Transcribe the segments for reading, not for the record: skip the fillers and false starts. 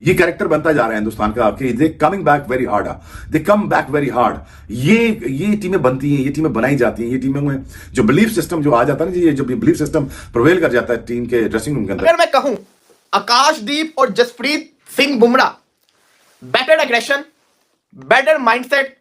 ये कैरेक्टर बनता जा रहा है हिंदुस्तान का कि they coming back very hard, they come back very hard. ये टीमें बनती हैं, ये टीमें बनाई जाती हैं, ये टीमों में जो बिलीफ सिस्टम जो आ जाता है ना, ये जो बिलीफ सिस्टम प्रिवेल कर जाता है टीम के ड्रेसिंग रूम के अंदर। अगर मैं कहूं आकाशदीप और Jasprit Singh Bumrah better aggression, better mindset,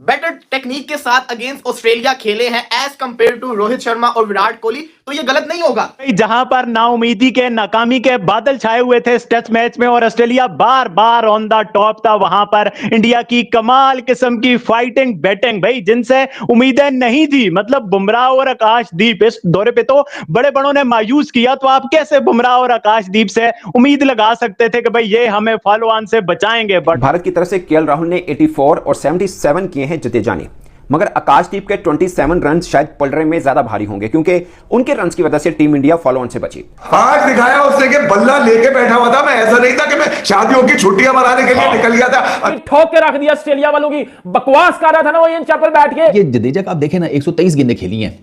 better technique के साथ अगेंस्ट ऑस्ट्रेलिया खेले हैं as compare to Rohit Sharma और विराट कोहली, तो ये गलत नहीं होगा। जहां पर नाउमीदी के नाकामी के बादल छाए हुए थे इस टेस्ट मैच में और Australia bar bar on the top था, वहां पर इंडिया की कमाल किस्म की फाइटिंग बैटिंग भाई जिनसे उम्मीदें नहीं थी। मतलब बुमराह और आकाशदीप इस दौरे पे तो बड़े बड़ों ने मायूस किया, तो आप कैसे बुमराह और आकाशदीप से उम्मीद लगा सकते थे कि भाई ये हमें फॉलो ऑन से बचाएंगे। बट भारत की तरफ से केएल राहुल ने 84 और 77 किए हैं जडेजा ने, मगर आकाशदीप के 27 रन शायद पलड़े में ज्यादा भारी होंगे क्योंकि उनके रन्स की वजह से टीम इंडिया फॉलो ऑन से बची। आज दिखाया उसने कि बल्ला लेके बैठा हुआ था, मैं ऐसा नहीं था कि मैं शादियों की छुट्टियां मनाने के लिए निकल गया था। ठोक के रख दिया ऑस्ट्रेलिया वालों की, बकवास कर रहा था ना वो इन चैपल बैठ के। ये जडेजा का आप देखें ना 123 गेंदें खेली हैं,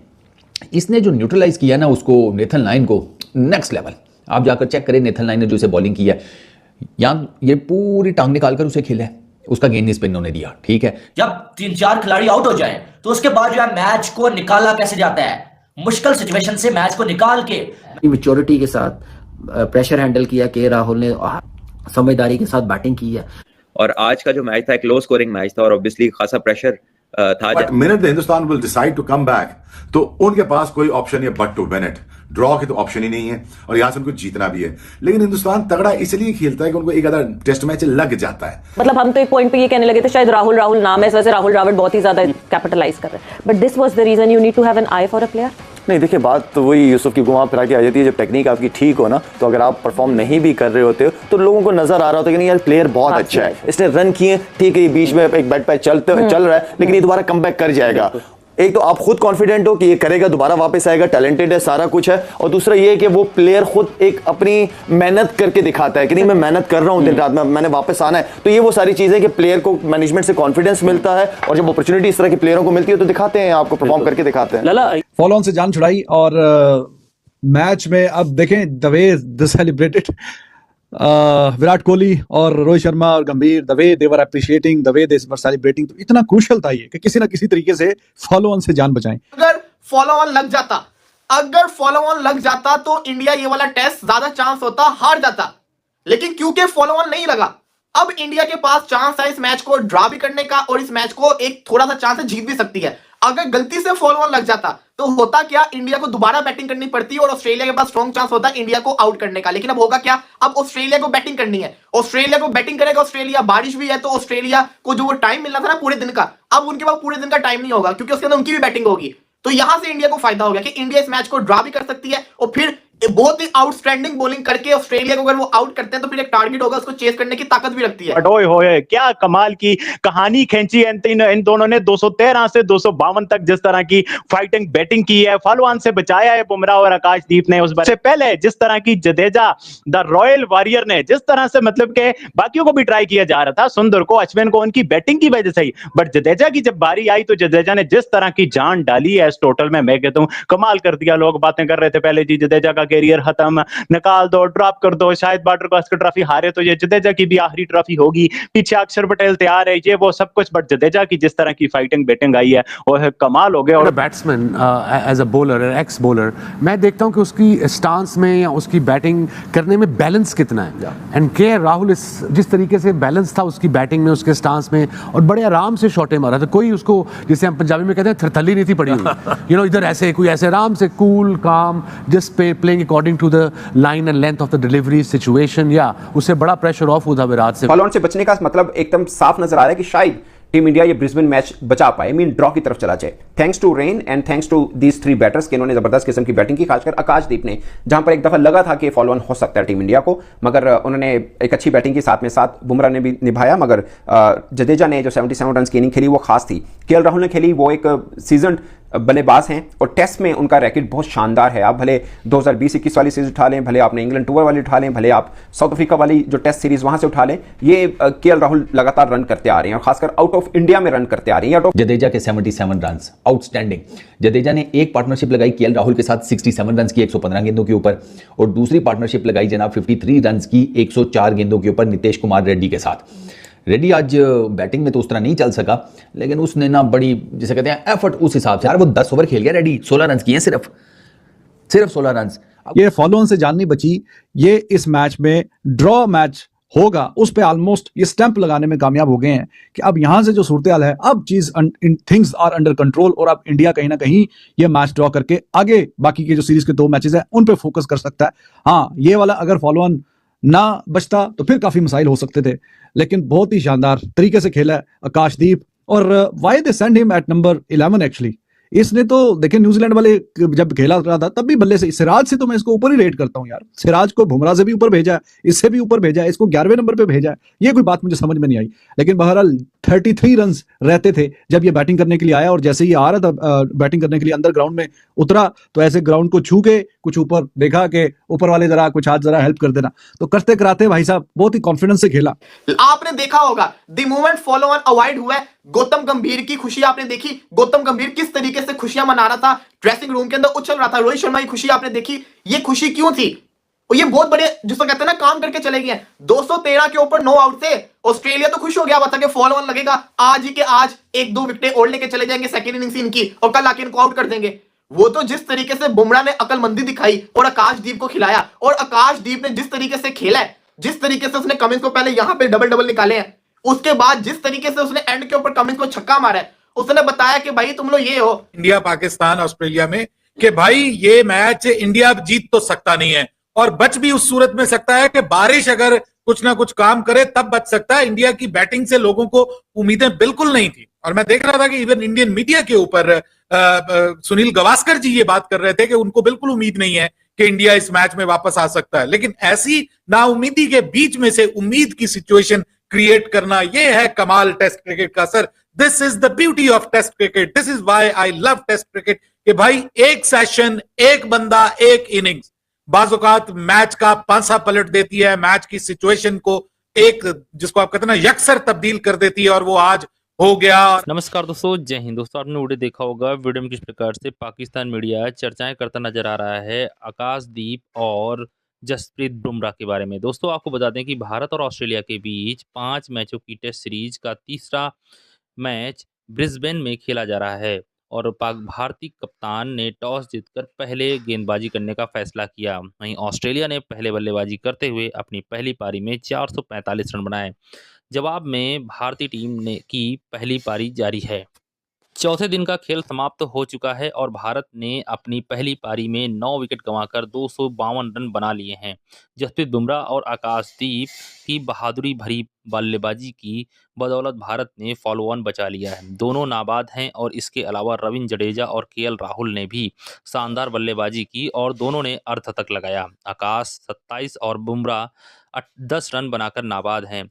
इसने जो न्यूट्रलाइज किया ना उसको नेथन लायन को नेक्स्ट लेवल। आप जाकर चेक करें नेथन लायन ने जो उसे बॉलिंग की है, यहां ये पूरी टांग निकालकर उसे खेला है, उसका गेंद स्पिन उन्होंने दिया। ठीक है, जब 3-4 खिलाड़ी आउट हो जाएं तो उसके बाद जो है मैच को निकाला कैसे जाता है, मुश्किल सिचुएशन से मैच को निकाल के मैच्योरिटी के साथ प्रेशर हैंडल किया के राहुल ने, समझदारी के साथ बैटिंग की है। और आज का जो मैच था एक लो स्कोरिंग मैच था और ऑब्वियसली खासा प्रेशर था। But minute the Hindustan will decide to come back, तो उनके पास कोई ऑप्शन नहीं है but to win it. Draw की तो ऑप्शन ही नहीं है और यहां से उनको जीतना भी है। लेकिन हिंदुस्तान तगड़ा इसलिए खेलता है कि उनको एक आधा टेस्ट मैच लग जाता है। मतलब हम तो एक पॉइंट पे ये कहने लगे थे शायद राहुल नाम है, इस वजह से राहुल द्रविड़ बहुत ही ज्यादा कैपिटलाइज कर रहे हैं, but this was the reason you need to have an eye for a player. नहीं देखिए, बात तो वही यूसुफ की घुमा फिरा के आ जाती है। जब टेक्निक आपकी ठीक हो ना, तो अगर आप परफॉर्म नहीं भी कर रहे होते हो तो लोगों को नजर आ रहा होता है कि नहीं यार प्लेयर बहुत अच्छा है, इसने रन किए, ठीक है ये बीच में एक बैट पे चल रहा है लेकिन ये दोबारा कम बैक कर जाएगा। एक तो आप खुद कॉन्फिडेंट हो कि ये करेगा, दोबारा वापस आएगा, टैलेंटेड है, सारा कुछ है। और दूसरा ये है कि वो प्लेयर खुद एक अपनी मेहनत करके दिखाता है कि नहीं मैं मेहनत कर रहा हूं दिन रात में, मैंने वापस आना है। तो ये वो सारी चीजें कि प्लेयर को मैनेजमेंट से कॉन्फिडेंस मिलता है और जब अपॉर्चुनिटी इस तरह के प्लेयरों को मिलती है तो दिखाते हैं, आपको परफॉर्म करके दिखाते हैं। फॉलो ऑन से जान छुड़ाई और मैच में अब देखें the way the celebrated Virat Kohli और रोहित शर्मा और गंभीर, the way they were appreciating, the way they were celebrating, तो इतना क्रूशियल था ये कि किसी ना किसी तरीके से फॉलो ऑन से जान बचाएं। अगर फॉलो ऑन लग जाता तो इंडिया ये वाला टेस्ट ज्यादा चांस होता हार जाता, लेकिन क्योंकि फॉलो ऑन नहीं लगा, अब इंडिया के पास चांस है इस मैच को ड्रा भी करने का और इस मैच को एक थोड़ा सा चांस है जीत भी सकती है। अगर गलती से फॉलो ऑन लग जाता तो होता क्या, इंडिया को दोबारा बैटिंग करनी पड़ती और ऑस्ट्रेलिया के पास स्ट्रॉन्ग चांस होता है इंडिया को आउट करने का। लेकिन अब होगा क्या, अब ऑस्ट्रेलिया को बैटिंग करनी है, ऑस्ट्रेलिया को बैटिंग करेगा ऑस्ट्रेलिया, बारिश भी है तो ऑस्ट्रेलिया को जो वो टाइम मिलना था ना पूरे दिन का, अब उनके पास पूरे दिन का टाइम नहीं होगा क्योंकि उसके अंदर उनकी भी बैटिंग होगी। तो यहां से इंडिया को फायदा हो गया कि इंडिया इस मैच को ड्रा भी कर सकती है और फिर बहुत ही आउटस्टैंडिंग बॉलिंग करके ऑस्ट्रेलिया को अगर वो आउट करते हैं तो फिर एक टारगेट होगा, उसको चेस करने की ताकत भी रखती है। ओए होए क्या कमाल की कहानी खींची इन दोनों ने, 213 से 252 तक जिस तरह की फाइटिंग बैटिंग की है, फॉलो ऑन से बचाया है बुमराह और आकाशदीप ने। उससे पहले जिस तरह की जडेजा द रॉयल वॉरियर ने जिस तरह से मतलब के बाकियों को भी ट्राई किया जा रहा था, सुंदर को, अश्विन को, उनकी बैटिंग की वजह से ही, बट जडेजा की जब बारी आई तो जडेजा ने जिस तरह की जान डाली है इस टोटल में, मैं कहता हूं कमाल कर दिया। लोग बातें कर रहे थे पहले जी जडेजा का कैरियर खत्म, निकाल दो, ड्रॉप कर दो, शायद बॉर्डर क्रॉस ट्रॉफी हारे तो ये जडेजा की भी आखिरी ट्रॉफी होगी, पीछे अक्षर पटेल तैयार है, ये वो सब कुछ, बट जडेजा की जिस तरह की फाइटिंग बैटिंग आई है वो कमाल हो गया। और batsman as a bowler, ex bowler, मैं देखता हूं कि उसकी स्टांस में या उसकी बैटिंग करने में बैलेंस कितना है। एंड के राहुल जिस तरीके से बैलेंस था उसकी बैटिंग में, उसके स्टांस में, और बड़े आराम से शॉटे मारा था, कोई उसको जिसे हम पंजाबी में कहते हैं थरथली नहीं थी पड़ी हुई इधर ऐसे कोई ऐसे आराम से cool calm just playing according to the line and length of the delivery situation, या उससे बड़ा प्रेशर ऑफ हुआ विराट से। फॉलो ऑन से बचने का मतलब एकदम साफ नजर आ रहा है कि शायद टीम इंडिया ये ब्रिस्बेन मैच बचा पाए, मीन ड्रॉ की तरफ चला जाए, thanks to rain and thanks to these 3 batters के, इन्होंने जबरदस्त किस्म की बैटिंग की, खासकर आकाशदीप ने, जहां पर एक दफा लगा था कि फॉलो ऑन हो सकता है टीम इंडिया को, मगर उन्होंने एक अच्छी बैटिंग की, साथ में साथ बुमराह ने भी निभाया। मगर जडेजा ने जो 77 रन की इनिंग खेली वो खास थी, केएल राहुल ने खेली वो एक सीजन बल्लेबाज हैं और टेस्ट में उनका रैकेट बहुत शानदार है। आप भले 2020-21 वाली सीरीज उठा लें, भले आपने इंग्लैंड टूर वाली उठा लें, भले आप साउथ अफ्रीका वाली जो टेस्ट सीरीज वहां से उठा लें, ये केएल राहुल लगातार रन करते आ रहे हैं और खासकर आउट ऑफ इंडिया में रन करते आ रहे हैं। जडेजा के 77 रन आउटस्टैंडिंग। जडेजा ने एक पार्टनरशिप लगाई केएल राहुल के साथ 67 रन की 115 गेंदों के ऊपर, और दूसरी पार्टनरशिप लगाई जनाब 53 रन की 104 गेंदों के ऊपर नितेश कुमार रेड्डी के साथ। रेड्डी आज बैटिंग में तो उस तरह नहीं चल सका, लेकिन उसने ना बड़ी जिसे कहते हैं एफर्ट उस हिसाब से, यार वो 10 ओवर खेल गया रेड्डी, 16 रन किए सिर्फ 16 रन। ये फॉलो ऑन से जान नहीं बची, ये इस मैच में ड्रॉ मैच होगा उस पे ऑलमोस्ट ये स्टैंप लगाने में कामयाब हो गए हैं कि अब यहां से जो सूरत हाल है, अब चीज थिंग्स आर अंडर कंट्रोल और अब इंडिया कहीं ना कहीं ये मैच ड्रॉ करके आगे बाकी के जो सीरीज के 2 मैचेस हैं उन पे फोकस कर सकता है। हाँ, ये वाला अगर फॉलो ऑन ना बचता तो फिर काफी मसाइल हो सकते थे, लेकिन बहुत ही शानदार तरीके से खेला है आकाशदीप। और why they send him at number 11 actually, इसने तो देखे न्यूजीलैंड वाले जब खेला रहा था तब भी बल्ले से, सिराज से तो मैं इसको ऊपर ही रेट करता हूं यार। सिराज को बुमराह से भी ऊपर भेजा है, इससे भी ऊपर भेजा है, इसको 11वें नंबर पे भेजा है, ये कोई बात मुझे समझ में नहीं आई। लेकिन बहरहाल 33 रन रहते थे जब ये बैटिंग करने के लिए आया, और जैसे ही आ रहा था बैटिंग करने के लिए अंदर ग्राउंड में उतरा तो ऐसे ग्राउंड को छू के कुछ ऊपर देखा कि ऊपर वाले जरा कुछ हाथ जरा हेल्प कर देना, तो करते कराते भाई साहब बहुत ही कॉन्फिडेंस से खेला। आपने देखा होगा the moment follow on avoid हुआ है, गौतम गंभीर की खुशी आपने देखी, गौतम गंभीर किस तरीके से खुशियां मना रहा था, ड्रेसिंग रूम के अंदर उछल रहा था। रोहित शर्मा की खुशी आपने देखी, ये खुशी क्यों थी? और ये बहुत बड़े जिसको कहते हैं ना काम करके चले गए। 213 के ऊपर 9 आउट थे, ऑस्ट्रेलिया तो खुश हो गया था कि फॉलो ऑन लगेगा, आज ही के आज 1-2 विकेटें और लेके चले जाएंगे सेकंड इनिंग्स इनकी और कल आके इनको आउट कर देंगे। वो तो जिस तरीके से बुमराह ने अकलमंदी दिखाई और आकाशदीप को खिलाया, और आकाशदीप ने जिस तरीके से खेला है, जिस तरीके से उसने कमिंस को पहले यहां पे डबल निकाले हैं, उसके बाद जिस तरीके से उसने एंड के ऊपर कमिंस को छक्का मारा है, उसने बताया कि भाई तुम लोग ये हो इंडिया पाकिस्तान ऑस्ट्रेलिया में कि भाई ये मैच इंडिया जीत तो सकता नहीं है, और बच भी उस सूरत में सकता है कि बारिश अगर कुछ ना कुछ काम करे तब बच सकता है। इंडिया की बैटिंग से लोगों को उम्मीदें बिल्कुल नहीं थी, और मैं देख रहा था कि इवन इंडियन मीडिया के ऊपर सुनील गावस्कर जी ये बात कर रहे थे कि उनको बिल्कुल उम्मीद नहीं है कि इंडिया इस मैच में वापस आ सकता है। लेकिन ऐसी नाउम्मीदी के बीच में से उम्मीद की सिचुएशन क्रिएट करना, ये है कमाल टेस्ट क्रिकेट का। Sir, this is the beauty of test cricket, this is why I love test cricket कि भाई एक सेशन, एक बंदा, एक इनिंग्स बाज़-औक़ात मैच का पांसा पलट देती है, मैच की सिचुएशन को एक जिसको आप कहते हैं ना यकसर तब्दील कर देती है, और वो आज हो गया। नमस्कार दोस्तों, जय हिंद। दोस्तों, आपने वीडियो देखा होगा, वीडियो में किस प्रकार से पाकिस्तान मीडिया चर्चाएं करता नजर आ रहा है आकाशदीप और जसप्रीत बुमराह के बारे में। दोस्तों, आपको बता दें कि भारत और ऑस्ट्रेलिया के बीच 5 मैचों की टेस्ट सीरीज का तीसरा मैच ब्रिस्बेन में खेला जा रहा है, और भारतीय कप्तान ने टॉस जीतकर पहले गेंदबाजी करने का फैसला किया। वहीं ऑस्ट्रेलिया ने पहले बल्लेबाजी करते हुए अपनी पहली पारी में 445 रन बनाए। जवाब में भारतीय टीम की पहली पारी जारी है। चौथे दिन का खेल समाप्त हो चुका है और भारत ने अपनी पहली पारी में 9 विकेट गंवाकर 252 रन बना लिए हैं। जसप्रीत बुमराह और आकाशदीप की बहादुरी भरी बल्लेबाजी की बदौलत भारत ने फॉलो ऑन बचा लिया है। दोनों नाबाद हैं, और इसके अलावा रविंद्र जडेजा और केएल राहुल ने भी शानदार बल्लेबाजी की और दोनों ने अर्धशतक लगाया। आकाश 27 और बुमराह 10 रन बनाकर नाबाद हैं।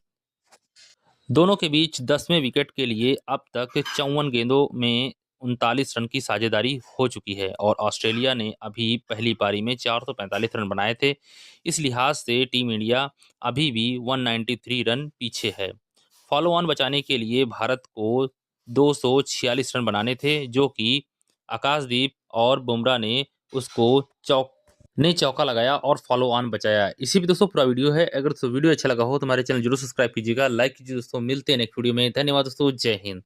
दोनों के बीच 10वें विकेट के लिए अब तक 54 गेंदों में 39 रन की साझेदारी हो चुकी है, और ऑस्ट्रेलिया ने अभी पहली पारी में 445 रन बनाए थे। इस लिहाज से टीम इंडिया अभी भी 193 रन पीछे है। फॉलो ऑन बचाने के लिए भारत को 246 रन बनाने थे, जो कि आकाशदीप और बुमराह ने उसको चौका लगाया और फॉलो ऑन बचाया। इसी भी दोस्तों पूरा वीडियो है। अगर दोस्तों वीडियो अच्छा लगा हो तो हमारे चैनल जरूर सब्सक्राइब कीजिएगा, लाइक कीजिए। दोस्तों, मिलते हैं नेक्स्ट वीडियो में। धन्यवाद दोस्तों, जय हिंद।